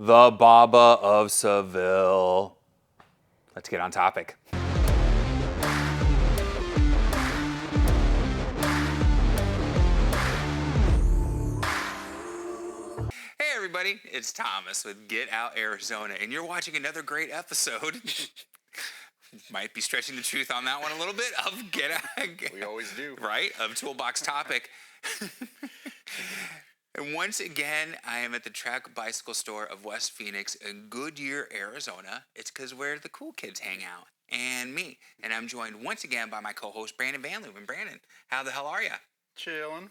the Baba of Seville. Let's get on topic. Hey everybody, it's Thomas with Get Out Arizona, and you're watching another great episode. Might be stretching the truth on that one a little bit of Get Out. We always do. Right? Of Toolbox Topic. And once again, I am at the Trek Bicycle Store of West Phoenix in Goodyear, Arizona. It's because where the cool kids hang out, and me. And I'm joined once again by my co-host, Brandon Van Leeuwen. Brandon, how the hell are you? Chilling.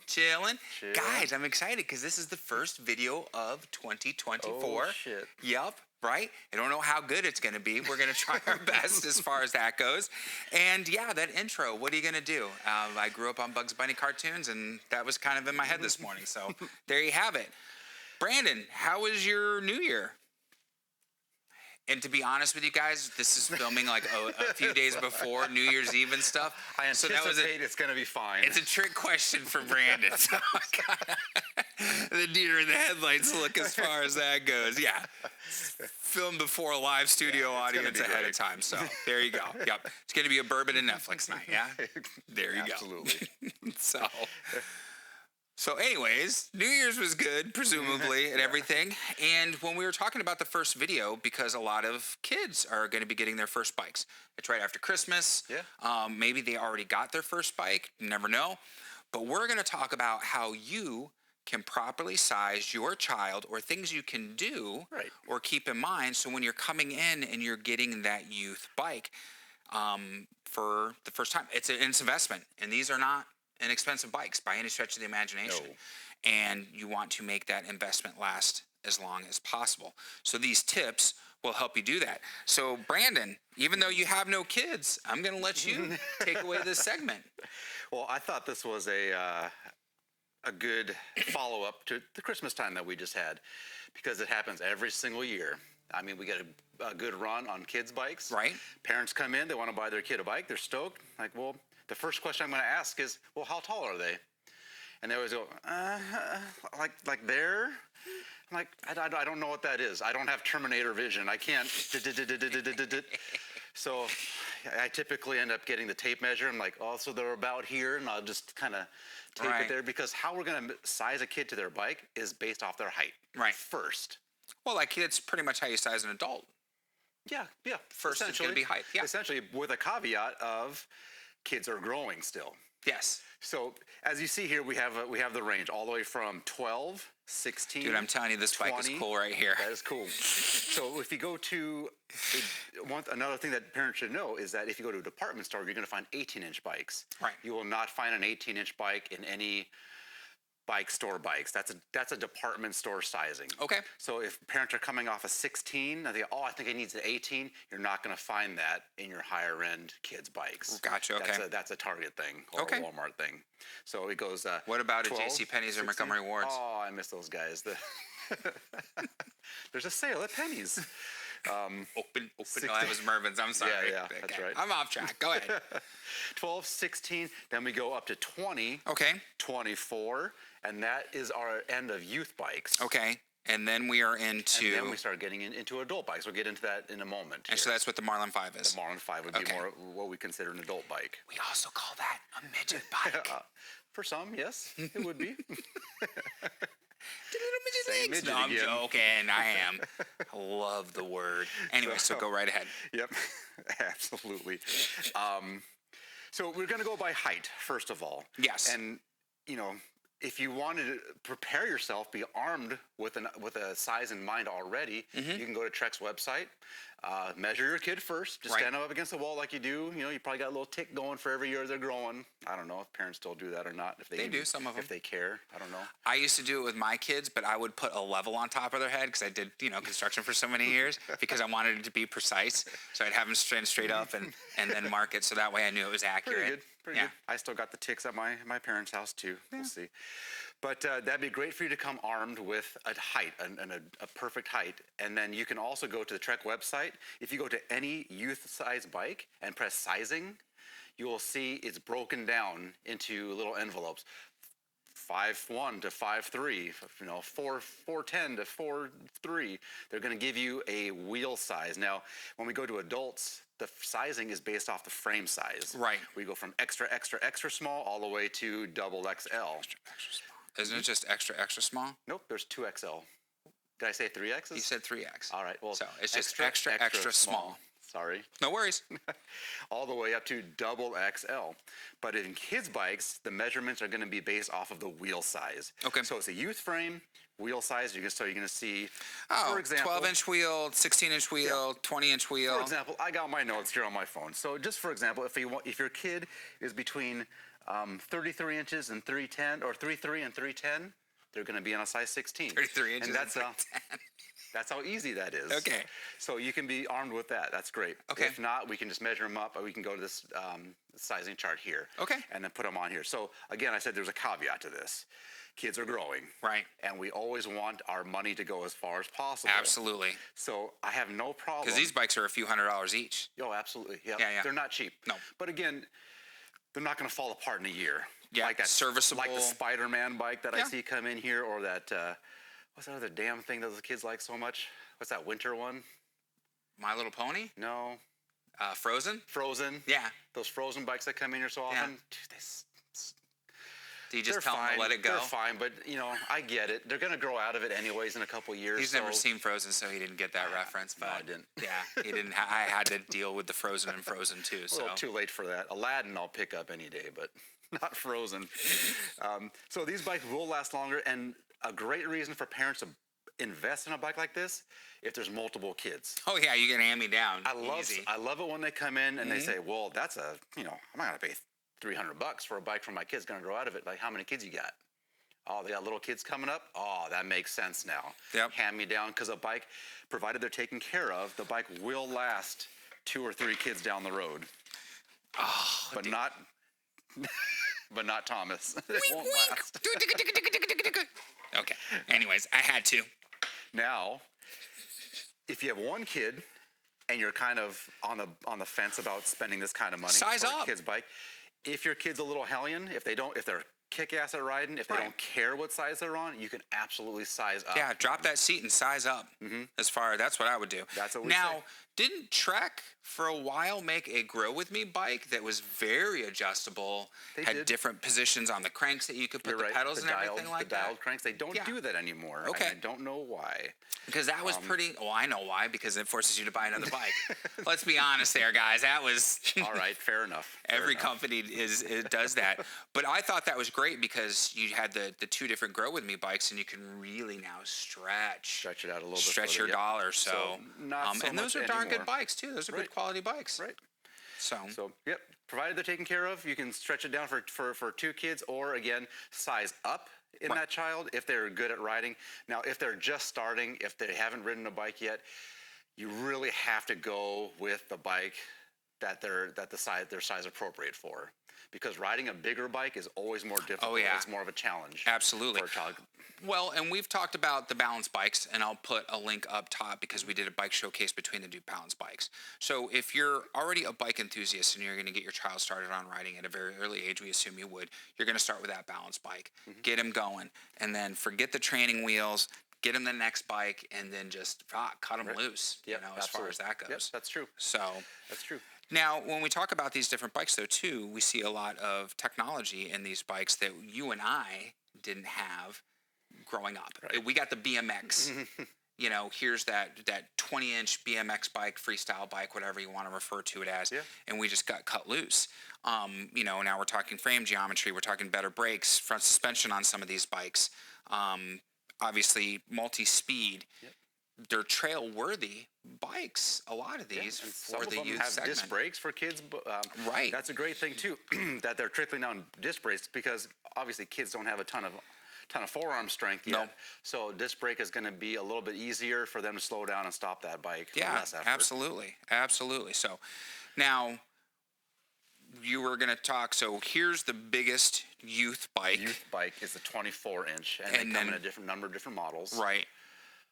Guys, I'm excited because this is the first video of 2024. Oh, shit. Yup, right? I don't know how good it's going to be. We're going to try our best as far as that goes. And yeah, that intro, what are you going to do? I grew up on Bugs Bunny cartoons, and that was kind of in my head this morning. So there you have it. Brandon, how was your New Year? And to be honest with you guys, this is filming like a few days before New Year's Eve and stuff. I anticipate it's going to be fine. It's a trick question for Brandon. So the deer in the headlights look as far as that goes. Yeah. Filmed before a live studio audience ahead of time. So there you go. Yep. It's going to be a bourbon and Netflix night. Yeah. There you Absolutely. go. So anyways, New Year's was good, presumably, and everything. And when we were talking about the first video, because a lot of kids are going to be getting their first bikes. It's right after Christmas. Yeah. Maybe they already got their first bike. You never know. But we're going to talk about how you can properly size your child or things you can do or keep in mind. So when you're coming in and you're getting that youth bike for the first time, it's an investment. And these are not inexpensive bikes by any stretch of the imagination. No. And you want to make that investment last as long as possible. So these tips will help you do that. So Brandon, even though you have no kids, I'm going to let you take away this segment. Well, I thought this was a good follow-up to the Christmas time that we just had, because it happens every single year. I mean, we get a good run on kids' bikes. Right. Parents come in, they want to buy their kid a bike. They're stoked. Like, well, the first question I'm going to ask is, well, how tall are they? And they always go, like there? I'm like, I don't know what that is. I don't have Terminator vision. I can't. So I typically end up getting the tape measure. I'm like, oh, so they're about here, and I'll just kind of tape it there, because how we're going to size a kid to their bike is based off their height. Right. First. Well, like that's pretty much how you size an adult. Yeah. First it's going to be height. Yeah. Essentially, with a caveat of kids are growing still. Yes. So as you see here, we have the range all the way from 12, 16. Dude, I'm telling you, this 20. bike is cool right here. That is cool. So if you go to another thing that parents should know is that if you go to a department store, you're going to find 18-inch bikes. Right. You will not find an 18-inch bike in any bike store bikes. That's a department store sizing. Okay. So if parents are coming off a 16, I think it needs an 18. You're not going to find that in your higher end kids bikes. Gotcha. Okay. That's a Target thing or a Walmart thing. So it goes. What about 12, a JCPenney's or 16? Montgomery Ward's? Oh, I miss those guys. There's a sale at Penny's. Open. No, that was Mervin's. I'm sorry. Yeah, that's right. I'm off track. Go ahead. 12, 16, then we go up to 20. Okay. 24, and that is our end of youth bikes. Okay. And then we are into... And then we start getting into adult bikes. We'll get into that in a moment. And so that's what the Marlin 5 is? The Marlin 5 would be more what we consider an adult bike. We also call that a midget bike. For some, yes, it would be. The little midget legs. No, I'm joking. I am. I love the word. Anyway, so go right ahead. Yep, absolutely. So we're going to go by height, first of all. Yes. And, if you wanted to prepare yourself, be armed with a size in mind already, you can go to Trek's website, measure your kid first, just stand them up against the wall like you do. You probably got a little tick going for every year they're growing. I don't know if parents still do that or not. If they do, some of them. If they care, I don't know. I used to do it with my kids, but I would put a level on top of their head because I did, construction for so many years because I wanted it to be precise. So I'd have them stand straight up and then mark it so that way I knew it was accurate. Pretty good. I still got the ticks at my parents' house too. We'll see. But that'd be great for you to come armed with a height, a perfect height. And then you can also go to the Trek website. If you go to any youth-size bike and press sizing, you will see it's broken down into little envelopes. 5'1" to 5'3", 4'10" to 4'3". They're going to give you a wheel size. Now, when we go to adults, the sizing is based off the frame size. Right. We go from extra, extra, extra small all the way to double XL. Extra small. Isn't it just extra, extra small? Nope, there's 2XL. Did I say 3Xs? You said 3X. All right, well, so it's just extra, extra small. Sorry. No worries. All the way up to double XL. But in kids' bikes, the measurements are going to be based off of the wheel size. Okay. So it's a youth frame, wheel size. So you're going to see, for example, 12-inch wheel, 16-inch wheel, 20-inch wheel. For example, I got my notes here on my phone. So just for example, if your kid is between 33 inches and 310, or 3'3" and 3'10", they're going to be on a size 16. 33 inches and that's and 3'10". That's how easy that is. Okay. So you can be armed with that. That's great. Okay. If not, we can just measure them up, or we can go to this sizing chart here. Okay. And then put them on here. So again, I said there's a caveat to this. Kids are growing. Right. And we always want our money to go as far as possible. Absolutely. So I have no problem. Because these bikes are a few $100s each. Oh, absolutely. Yeah. Yeah. They're not cheap. No. But again, they're not going to fall apart in a year. Yeah. Like that, serviceable. Like the Spider-Man bike that I see come in here, or that, what's that other damn thing that the kids like so much? What's that winter one? My Little Pony? No. Frozen? Frozen. Yeah. Those Frozen bikes that come in here so often. Dude, Do you just tell them to let it go? They're fine, but I get it. They're going to grow out of it anyways in a couple years. He's never seen Frozen, so he didn't get that reference. But no, I didn't. Yeah, he didn't. I had to deal with the Frozen and Frozen too. So A little too late for that. Aladdin I'll pick up any day, but not Frozen. So these bikes will last longer, and a great reason for parents to invest in a bike like this, if there's multiple kids. Oh yeah, you get hand-me-down. I love it when they come in and they say, well, that's I'm not going to pay $300 for a bike for my kid's going to grow out of it. Like, how many kids you got? Oh, they got little kids coming up? Oh, that makes sense now. Yep. Hand me down, because a bike, provided they're taken care of, the bike will last 2 or 3 kids down the road. Oh, but not Thomas. It won't last. Okay. Anyways, I had to. Now, if you have one kid and you're kind of on the fence about spending this kind of money Size for up. a kid's bike, if your kid's a little hellion, if they're kick-ass at riding, if they don't care what size they're on, you can absolutely size up. Yeah, drop that seat and size up. That's what I would do. That's what we Now, say. didn't Trek for a while make a Grow With Me bike that was very adjustable? They had did. different positions on the cranks that you could put You're the right. pedals the and dialed, everything like the that. dialed cranks, they don't do that anymore. Okay. I don't know why. Because that was pretty. Well, I know why. Because it forces you to buy another bike. Let's be honest, there, guys. That was. All right, fair enough. Every company does that, but I thought that was great because you had the 2 different Grow With Me bikes, and you can really now stretch it out a little bit. Stretch further, your dollar. So, not so and those are much darn anymore. good bikes too. Those are good quality bikes. Right. So yep. Provided they're taken care of, you can stretch it down for 2 kids, or again, size up in that child if they're good at riding. Now, if they're just starting, if they haven't ridden a bike yet, you really have to go with the bike that their size appropriate for. Because riding a bigger bike is always more difficult. Oh, yeah. It's more of a challenge. Absolutely. For a child. Well, and we've talked about the balance bikes, and I'll put a link up top because we did a bike showcase between the 2 balance bikes. So if you're already a bike enthusiast and you're going to get your child started on riding at a very early age, we assume you would, you're going to start with that balance bike. Get him going, and then forget the training wheels, get him the next bike, and then just cut him loose, as far as that goes. Yep, that's true. So that's true. Now, when we talk about these different bikes, though, too, we see a lot of technology in these bikes that you and I didn't have growing up. Right. We got the BMX. Here's that 20-inch BMX bike, freestyle bike, whatever you want to refer to it as, and we just got cut loose. Now we're talking frame geometry, we're talking better brakes, front suspension on some of these bikes, obviously multi-speed. Yep. They're trail-worthy bikes, a lot of these, for the youth segment. Some of them have disc brakes for kids. Right. That's a great thing, too, that they're trickling down disc brakes, because obviously kids don't have a ton of forearm strength yet. No. So disc brake is going to be a little bit easier for them to slow down and stop that bike. Yeah, less effort. absolutely. So now you were going to talk. So here's the biggest youth bike. Youth bike is the 24-inch, and they come in a different number of different models. Right.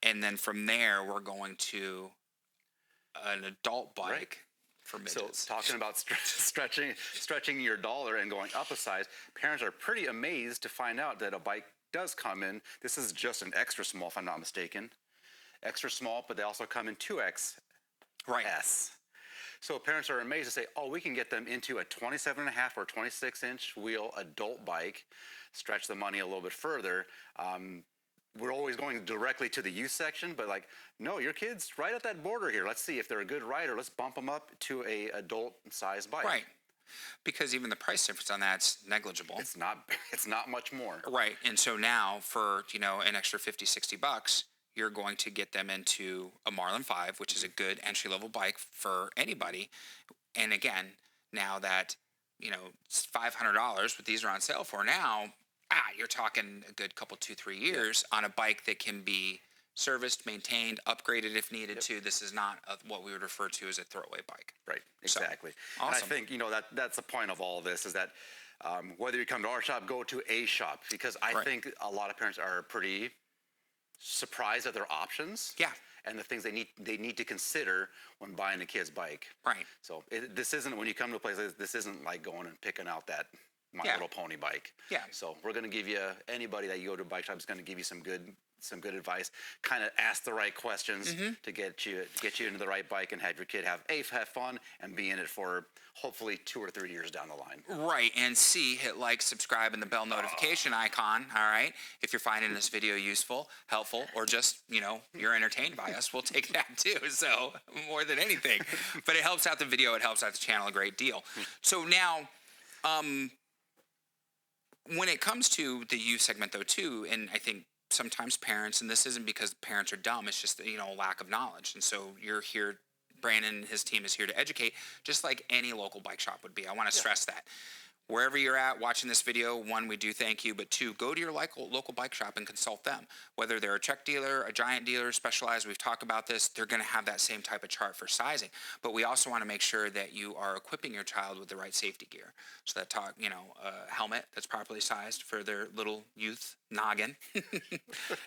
And then from there, we're going to an adult bike for So midgets. talking about stretching your dollar and going up a size, parents are pretty amazed to find out that a bike does come in. This is just an extra small, if I'm not mistaken. Extra small, but they also come in 2X Right. S. So parents are amazed to say, oh, we can get them into a 27.5 or 26-inch wheel adult bike, stretch the money a little bit further. We're always going directly to the youth section, but like, no, your kid's right at that border here. Let's see if they're a good rider. Let's bump them up to a adult size bike. Right. Because even the price difference on that's negligible. It's not much more. Right. And so now for, an extra $50-$60, you're going to get them into a Marlin 5, which is a good entry-level bike for anybody. And again, now that, it's $500, what these are on sale for now, you're talking a good couple, 2-3 years on a bike that can be serviced, maintained, upgraded if needed to. This is not what we would refer to as a throwaway bike. Right, exactly. So, awesome. And I think, that's the point of all of this is that whether you come to our shop, go to a shop, because I think a lot of parents are pretty surprised at their options. Yeah. And the things they need to consider when buying a kid's bike. Right. So this isn't, when you come to a place, this isn't like going and picking out that My Little Pony bike. Yeah. So we're going to give you, anybody that you go to a bike shop is going to give you some good advice. Kind of ask the right questions to get you into the right bike and have your kid have fun and be in it for hopefully 2 or 3 years down the line. Right. And C, hit like, subscribe, and the bell notification icon. All right. If you're finding this video useful, helpful, or just, you're entertained by us, we'll take that too. So more than anything, but it helps out the video. It helps out the channel a great deal. So now, when it comes to the youth segment though too, and I think sometimes parents, and this isn't because parents are dumb, it's just, lack of knowledge. And so you're here, Brandon and his team is here to educate, just like any local bike shop would be. I want to stress that. Wherever you're at watching this video, 1, we do thank you, but 2, go to your local bike shop and consult them. Whether they're a Trek dealer, a Giant dealer, Specialized, we've talked about this, they're going to have that same type of chart for sizing. But we also want to make sure that you are equipping your child with the right safety gear. So that a helmet that's properly sized for their little youth noggin,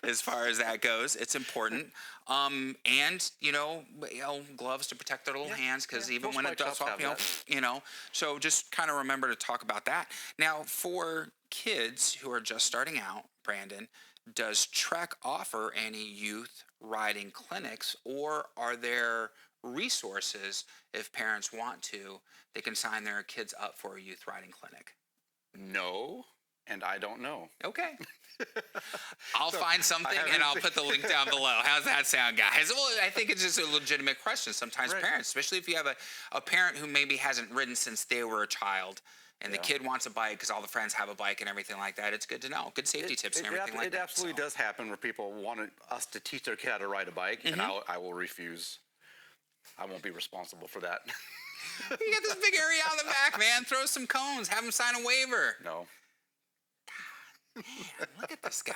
as far as that goes, it's important. And, gloves to protect their little hands, because even most when it bike does shops off, so just kind of remember to talk about that. Now, for kids who are just starting out, Brandon, does Trek offer any youth riding clinics, or are there resources if parents want to, they can sign their kids up for a youth riding clinic? No, and I don't know. Okay. I'll find something and I'll put the link down below. How's that sound, guys? Well, I think it's just a legitimate question. Sometimes parents, especially if you have a parent who maybe hasn't ridden since they were a child, and the kid wants a bike because all the friends have a bike and everything like that, it's good to know. Good safety tips and everything like that. It absolutely does happen where people want us to teach their kid how to ride a bike, and I will refuse. I won't be responsible for that. You got this big area on the back, man. Throw some cones. Have them sign a waiver. No. Man, look at this guy.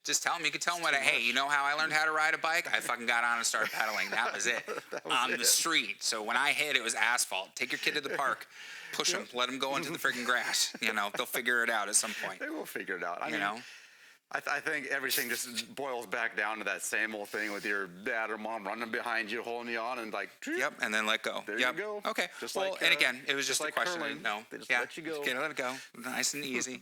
Just tell him. You can tell him hey, you know how I learned how to ride a bike? I fucking got on and started pedaling. That was it. On the street. So when I hit, it was asphalt. Take your kid to the park. Push them. Let them go into the freaking grass. They'll figure it out at some point. They will figure it out. I mean, I think everything just boils back down to that same old thing with your dad or mom running behind you, holding you on, and like, yep, and then let go. There you go. Okay. Just well, and again, it was just a question. Curling. No, They just let you go. Just let it go. Nice and easy.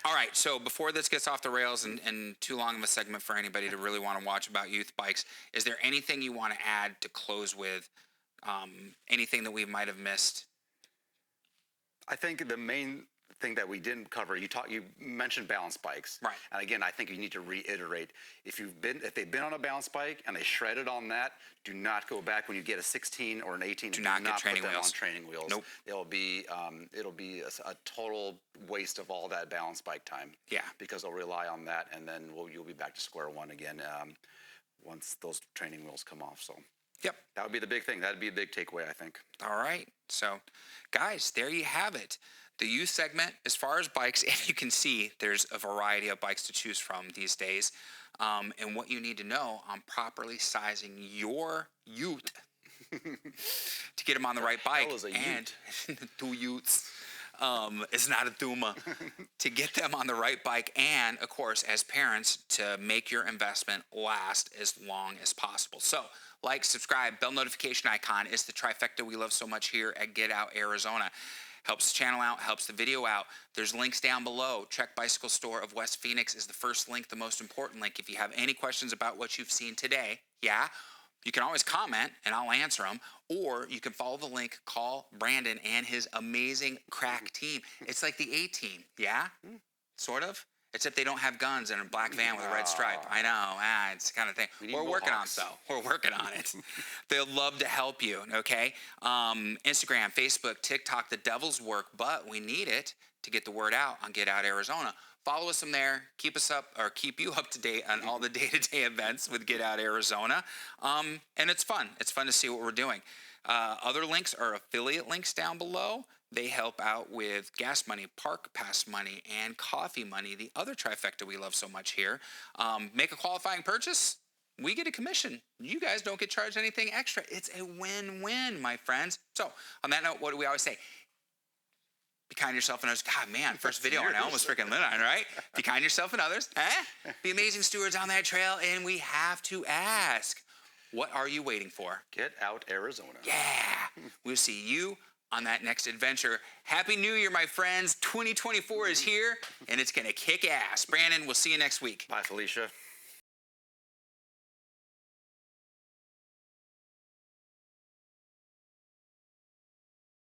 All right. So before this gets off the rails and too long of a segment for anybody to really want to watch about youth bikes, is there anything you want to add to close with? Anything that we might have missed? I think the main thing that we didn't cover, you mentioned balance bikes, right? And again, I think you need to reiterate: if they've been on a balance bike and they shredded on that, do not go back when you get a 16 or an 18. Do not get training put them wheels. on training wheels. Nope. It'll be a total waste of all that balance bike time. Yeah. Because they'll rely on that, and then you'll be back to square one again once those training wheels come off. So. Yep. That would be the big thing. That would be a big takeaway, I think. All right. So, guys, there you have it. The youth segment, as far as bikes, and you can see there's a variety of bikes to choose from these days. And what you need to know on properly sizing your youth to get them on the right bike. That was a and 2 youths. It's not a Thuma. To get them on the right bike, and of course, as parents, to make your investment last as long as possible. So, like, subscribe, bell notification icon is the trifecta we love so much here at Get Out Arizona. Helps the channel out, helps the video out. There's links down below. Trek Bicycle Store of West Phoenix is the first link, the most important link. If you have any questions about what you've seen today, you can always comment and I'll answer them. Or you can follow the link, call Brandon and his amazing crack team. It's like the A-team, sort of. Except they don't have guns and a black van with a red stripe. I know, it's the kind of thing. We're working on it, though. We're working on it. They'll love to help you, okay? Instagram, Facebook, TikTok, the devil's work, but we need it to get the word out on Get Out Arizona. Follow us from there. Keep us up, or keep you up to date on all the day-to-day events with Get Out Arizona. And it's fun. It's fun to see what we're doing. Other links are affiliate links down below. They help out with gas money, park pass money, and coffee money, the other trifecta we love so much here. Make a qualifying purchase, we get a commission. You guys don't get charged anything extra. It's a win-win, my friends. So on that note, what do we always say? Be kind to yourself and others. God, man, first video and I almost freaking lit on, right? Be kind to yourself and others. Be amazing stewards on that trail, and we have to ask, what are you waiting for? Get Out Arizona. Yeah. We'll see you on that next adventure. Happy New Year, my friends. 2024 is here, and it's going to kick ass. Brandon, we'll see you next week. Bye, Felicia.